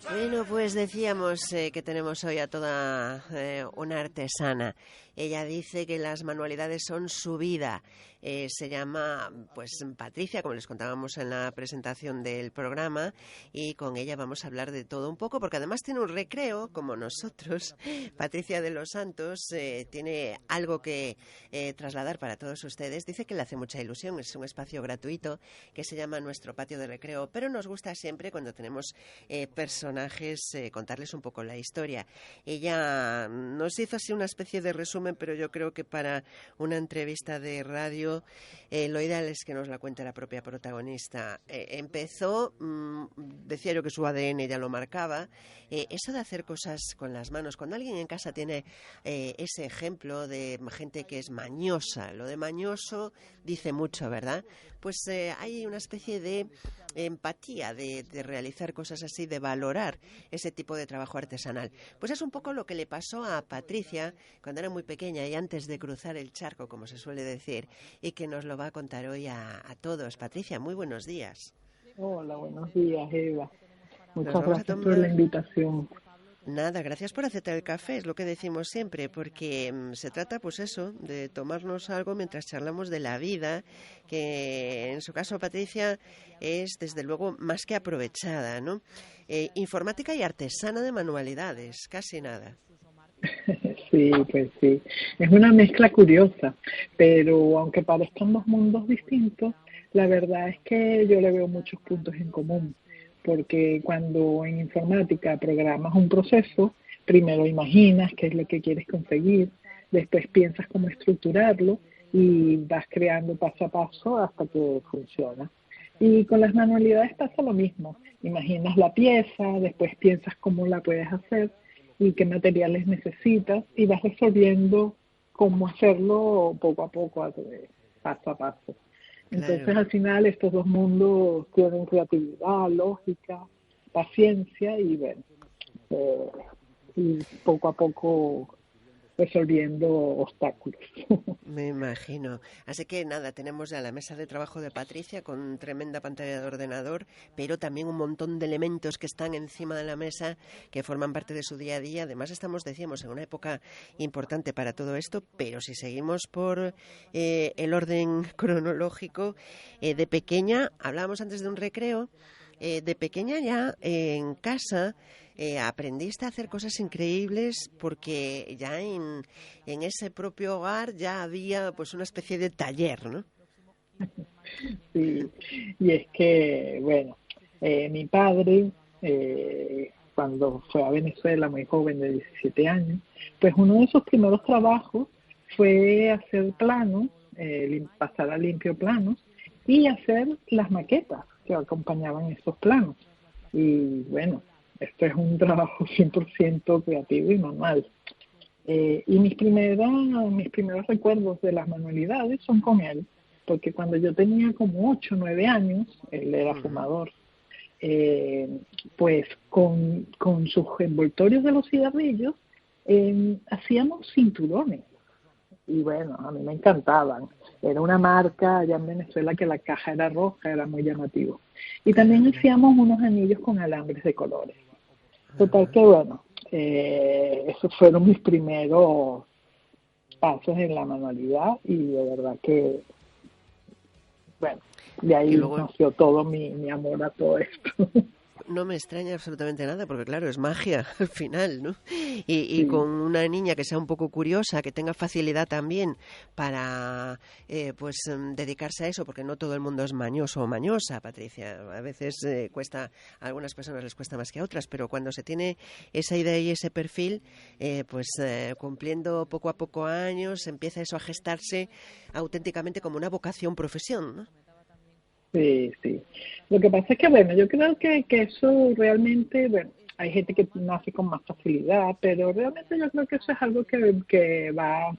Bueno, pues decíamos que tenemos hoy a toda una artesana. Ella dice que las manualidades son su vida. Se llama, pues, Patricia, como les contábamos en la presentación del programa, y con ella vamos a hablar de todo un poco, porque además tiene un recreo, como nosotros. Patricia de los Santos tiene algo que trasladar para todos ustedes. Dice que le hace mucha ilusión, es un espacio gratuito que se llama Nuestro Patio de Recreo, pero nos gusta siempre cuando tenemos personajes contarles un poco la historia. Ella nos hizo así una especie de resumen, pero yo creo que para una entrevista de radio lo ideal es que nos la cuente la propia protagonista. Empezó, decía yo que su ADN ya lo marcaba, eso de hacer cosas con las manos. Cuando alguien en casa tiene ese ejemplo de gente que es mañosa, lo de mañoso dice mucho, ¿verdad? Pues hay una especie de empatía de realizar cosas así, de valorar ese tipo de trabajo artesanal. Pues es un poco lo que le pasó a Patricia cuando era muy pequeña y antes de cruzar el charco, como se suele decir, y que nos lo va a contar hoy a todos. Patricia, muy buenos días. Hola, buenos días, Eva. Nos Muchas vamos a gracias por la tomar... invitación. Nada, gracias por aceptar el café, es lo que decimos siempre, porque se trata, pues eso, de tomarnos algo mientras charlamos de la vida, que en su caso, Patricia, es desde luego más que aprovechada, ¿no? Informática y artesana de manualidades, casi nada. Sí, pues sí. Es una mezcla curiosa, pero aunque parezcan dos mundos distintos, la verdad es que yo le veo muchos puntos en común, porque cuando en informática programas un proceso, primero imaginas qué es lo que quieres conseguir, después piensas cómo estructurarlo y vas creando paso a paso hasta que funciona. Y con las manualidades pasa lo mismo. Imaginas la pieza, después piensas cómo la puedes hacer y qué materiales necesitas y vas resolviendo cómo hacerlo poco a poco, paso a paso. Entonces, Claro. al final, estos dos mundos tienen creatividad, lógica, paciencia y, bueno, eh, y poco a poco resolviendo obstáculos. Me imagino. Así que nada, tenemos ya la mesa de trabajo de Patricia con tremenda pantalla de ordenador, pero también un montón de elementos que están encima de la mesa que forman parte de su día a día. Además estamos, decíamos, en una época importante para todo esto, pero si seguimos por el orden cronológico, de pequeña, hablábamos antes de un recreo, de pequeña ya en casa aprendiste a hacer cosas increíbles porque ya en ese propio hogar ya había pues una especie de taller, ¿no? Sí, y es que, bueno, mi padre, cuando fue a Venezuela muy joven, de 17 años, pues uno de sus primeros trabajos fue hacer planos, pasar a limpio planos y hacer las maquetas que acompañaban esos planos. Y bueno, esto es un trabajo 100% creativo y manual. Y mis primeros recuerdos de las manualidades son con él, porque cuando yo tenía como 8 o 9 años, él era Ujú. fumador, pues con sus envoltorios de los cigarrillos hacíamos cinturones. Y bueno, a mí me encantaban. Era una marca allá en Venezuela que la caja era roja, era muy llamativo. Y también Caramba. hacíamos unos anillos con alambres de colores. Total Ajá. que bueno, esos fueron mis primeros pasos en la manualidad y de verdad que, bueno, de Y ahí luego nació todo mi amor a todo esto. no me extraña absolutamente nada, porque claro, es magia al final, ¿no? Y Sí, con una niña que sea un poco curiosa, que tenga facilidad también para pues dedicarse a eso, porque no todo el mundo es mañoso o mañosa, Patricia. A veces cuesta, a algunas personas les cuesta más que a otras, pero cuando se tiene esa idea y ese perfil, pues cumpliendo poco a poco años, empieza eso a gestarse auténticamente como una vocación profesión, ¿no? sí, sí. Lo que pasa es que, bueno, yo creo que eso realmente, bueno, hay gente que nace con más facilidad, pero realmente yo creo que eso es algo que va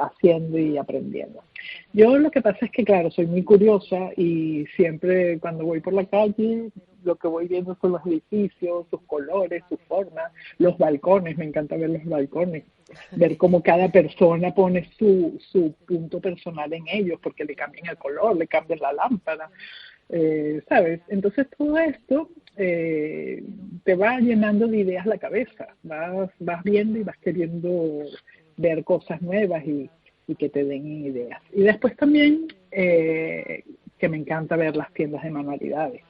haciendo y aprendiendo. Yo lo que pasa es que, claro, soy muy curiosa y siempre cuando voy por la calle, lo que voy viendo son los edificios, sus colores, sus formas, los balcones, me encanta ver los balcones, ver cómo cada persona pone su punto personal en ellos, porque le cambian el color, le cambian la lámpara. ¿sabes? Entonces todo esto te va llenando de ideas la cabeza, vas viendo y vas queriendo ver cosas nuevas y que te den ideas. Y después también que me encanta ver las tiendas de manualidades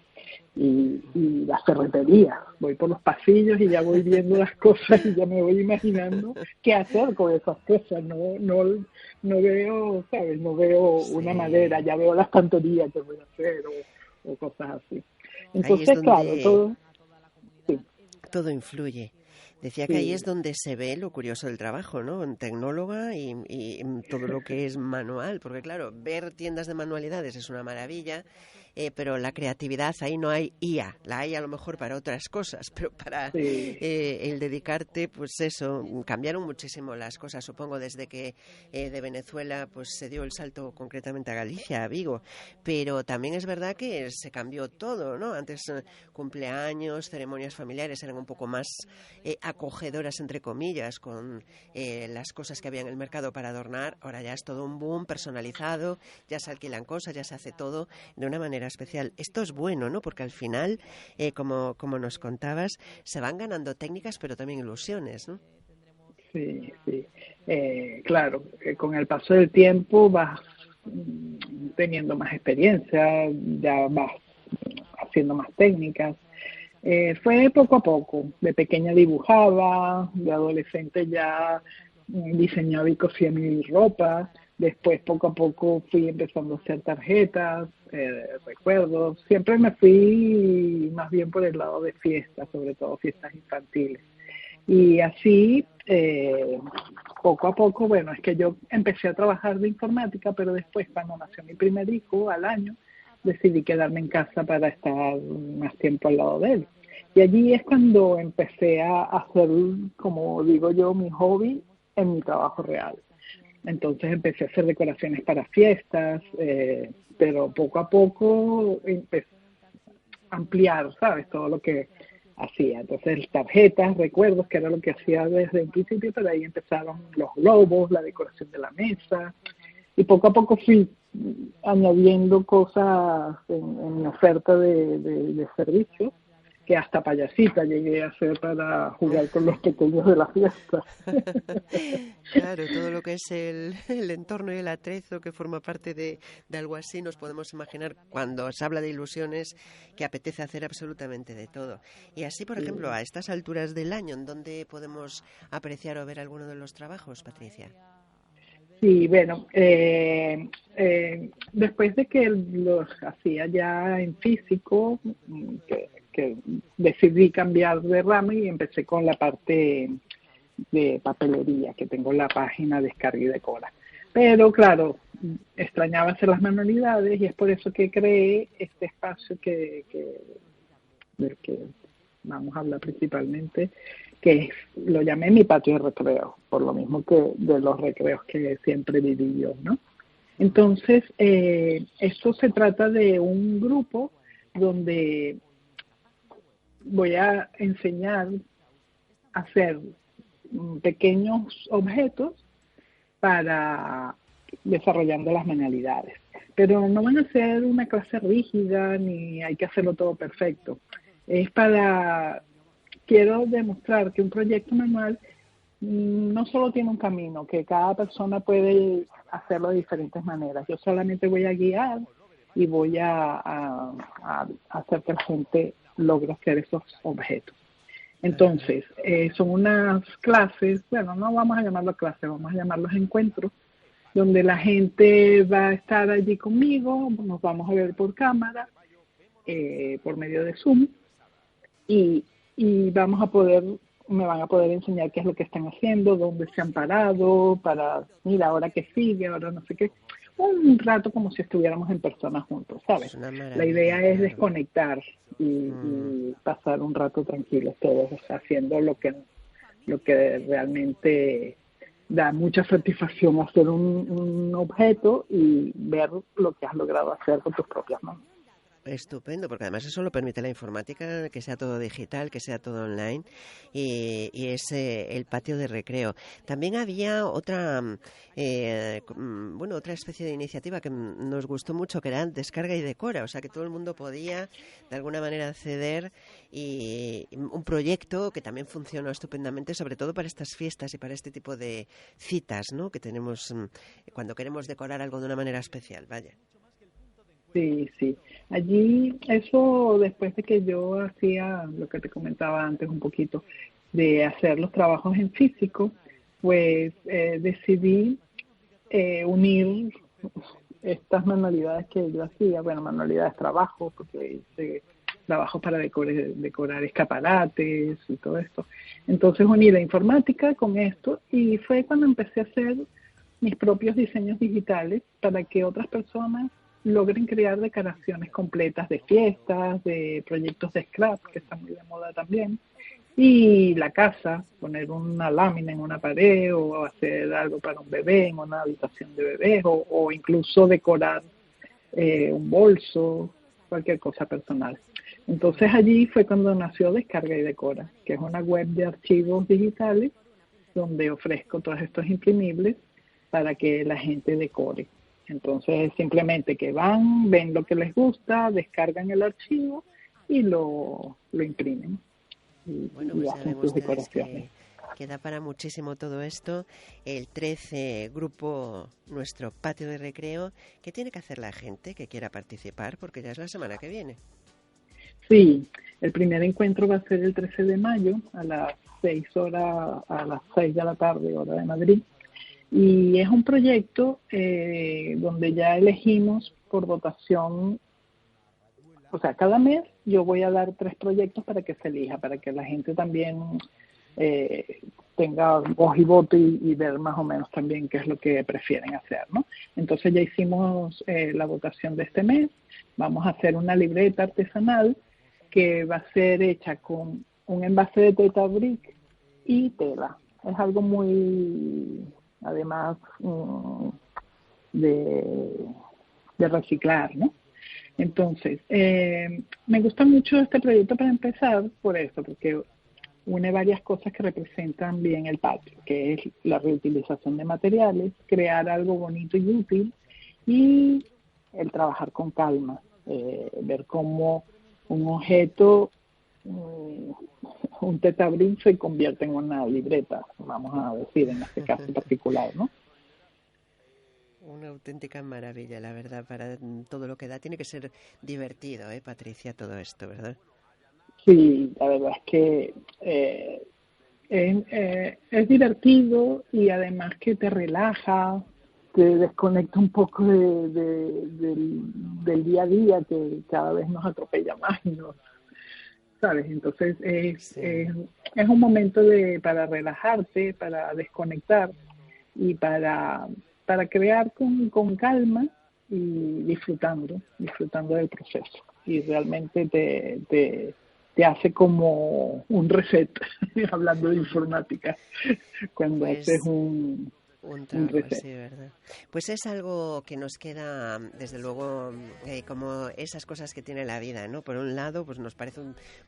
y las ferreterías. Voy por los pasillos y ya voy viendo las cosas y ya me voy imaginando qué hacer con esas cosas. No veo, ¿sabes? No veo una madera, ya veo la estantería que voy a hacer o cosas así. Ahí es Entonces, claro, donde sí, todo influye. Decía que ahí sí, es donde se ve lo curioso del trabajo, ¿no? En tecnóloga y todo lo que es manual, porque claro, ver tiendas de manualidades es una maravilla, pero la creatividad, ahí no hay IA, la hay a lo mejor para otras cosas, pero para sí, el dedicarte, pues eso, cambiaron muchísimo las cosas, supongo, desde que de Venezuela pues se dio el salto concretamente a Galicia, a Vigo, pero también es verdad que se cambió todo, ¿no? Antes cumpleaños, ceremonias familiares eran un poco más acogedoras, entre comillas, con las cosas que había en el mercado para adornar. Ahora ya es todo un boom personalizado, ya se alquilan cosas, ya se hace todo de una manera especial. Esto es bueno, ¿no? Porque al final, como nos contabas, se van ganando técnicas, pero también ilusiones, ¿no? sí, sí. Claro, con el paso del tiempo vas teniendo más experiencia, ya vas haciendo más técnicas. Fue poco a poco. De pequeña dibujaba, de adolescente ya diseñaba y cosía mi ropa. Después, poco a poco, fui empezando a hacer tarjetas, recuerdos. Siempre me fui más bien por el lado de fiestas, sobre todo fiestas infantiles. Y así, poco a poco, bueno, es que yo empecé a trabajar de informática, pero después, cuando nació mi primer hijo, al año, decidí quedarme en casa para estar más tiempo al lado de él. Y allí es cuando empecé a hacer, como digo yo, mi hobby en mi trabajo real. Entonces empecé a hacer decoraciones para fiestas, pero poco a poco empecé a ampliar, ¿sabes? Todo lo que hacía. Entonces tarjetas, recuerdos, que era lo que hacía desde un principio, pero ahí empezaron los globos, la decoración de la mesa, y poco a poco fui añadiendo cosas en mi oferta de servicios, que hasta payasita llegué a hacer para jugar con los pequeños de la fiesta. Claro, todo lo que es el entorno y el atrezo que forma parte de algo así, nos podemos imaginar cuando se habla de ilusiones que apetece hacer absolutamente de todo. Y así, por ejemplo, a estas alturas del año, ¿en dónde podemos apreciar o ver alguno de los trabajos, Patricia? Sí, bueno, después de que los hacía ya en físico, que decidí cambiar de rama y empecé con la parte de papelería, que tengo la página Descarga y Decora. Pero claro, extrañaba hacer las manualidades y es por eso que creé este espacio del que vamos a hablar principalmente, que lo llamé mi patio de recreo, por lo mismo que de los recreos que siempre viví yo, ¿no? Entonces, esto se trata de un grupo donde voy a enseñar a hacer pequeños objetos para desarrollando las manualidades. Pero no van a ser una clase rígida ni hay que hacerlo todo perfecto. Es quiero demostrar que un proyecto manual no solo tiene un camino, que cada persona puede hacerlo de diferentes maneras. Yo solamente voy a guiar y voy a hacer que la gente logre hacer esos objetos. Entonces, son unas clases, bueno, no vamos a llamarlo clases, vamos a llamarlos encuentros, donde la gente va a estar allí conmigo, nos vamos a ver por cámara, por medio de Zoom, y me van a poder enseñar qué es lo que están haciendo, dónde se han parado, para, mira, ahora que sigue, ahora no sé qué. Un rato como si estuviéramos en persona juntos, ¿sabes? La idea es desconectar y pasar un rato tranquilos todos, o sea, haciendo lo que realmente da mucha satisfacción, hacer un objeto y ver lo que has logrado hacer con tus propias manos. Estupendo, porque además eso lo permite la informática, que sea todo digital, que sea todo online, y es el patio de recreo. También había otra, otra especie de iniciativa que nos gustó mucho, que era Descarga y Decora, o sea que todo el mundo podía de alguna manera acceder, y un proyecto que también funcionó estupendamente, sobre todo para estas fiestas y para este tipo de citas, ¿no?, que tenemos cuando queremos decorar algo de una manera especial, vaya. Sí, sí. Allí, eso después de que yo hacía lo que te comentaba antes un poquito, de hacer los trabajos en físico, pues decidí unir estas manualidades que yo hacía, bueno, manualidades trabajo, porque hice trabajos para decorar escaparates y todo esto. Entonces uní la informática con esto y fue cuando empecé a hacer mis propios diseños digitales para que otras personas logren crear decoraciones completas de fiestas, de proyectos de scrap, que están muy de moda también, y la casa, poner una lámina en una pared o hacer algo para un bebé en una habitación de bebés o incluso decorar un bolso, cualquier cosa personal. Entonces allí fue cuando nació Descarga y Decora, que es una web de archivos digitales donde ofrezco todos estos imprimibles para que la gente decore. Entonces simplemente que van, ven lo que les gusta, descargan el archivo y lo imprimen Bueno, y pues ya hacen ven sus ustedes decoraciones. que da para muchísimo todo esto. El 13 grupo Nuestro Patio de Recreo. ¿Qué tiene que hacer la gente que quiera participar? Porque ya es la semana que viene. Sí, el primer encuentro va a ser el 13 de mayo a las 6 de la tarde, hora de Madrid. Y es un proyecto donde ya elegimos por votación, o sea, cada mes yo voy a dar 3 proyectos para que se elija, para que la gente también tenga voz y voto y ver más o menos también qué es lo que prefieren hacer, ¿no? Entonces ya hicimos la votación de este mes, vamos a hacer una libreta artesanal que va a ser hecha con un envase de Teta Brick y tela. Es algo muy, además, de reciclar, ¿no? Entonces, me gusta mucho este proyecto para empezar por eso, porque une varias cosas que representan bien el patio, que es la reutilización de materiales, crear algo bonito y útil y el trabajar con calma, ver cómo un objeto, un tetabrín se convierte en una libreta, vamos a decir, en este caso particular, ¿no? Una auténtica maravilla, la verdad, para todo lo que da. Tiene que ser divertido, Patricia, todo esto, ¿verdad? Sí, la verdad es que es divertido y además que te relaja, te desconecta un poco del día a día que cada vez nos atropella más y nos, ¿sabes? Entonces es un momento para relajarte, para desconectar y para crear con calma y disfrutando del proceso. Y realmente te hace como un reset, hablando de informática, cuando Pues haces un trabajo reset. así, ¿verdad? Pues es algo que nos queda, desde luego, como esas cosas que tiene la vida, ¿no? Por un lado, pues nos parece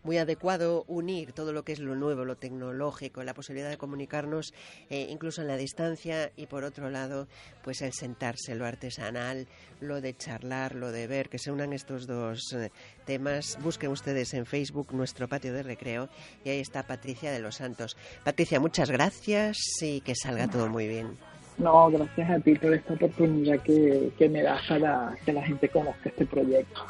muy adecuado unir todo lo que es lo nuevo, lo tecnológico, la posibilidad de comunicarnos incluso en la distancia, y por otro lado, pues el sentarse, lo artesanal, lo de charlar, lo de ver, que se unan estos dos temas. Busquen ustedes en Facebook Nuestro Patio de Recreo y ahí está Patricia de los Santos. Patricia, muchas gracias y que salga todo muy bien. No, gracias a ti por esta oportunidad que me das para que la gente conozca este proyecto.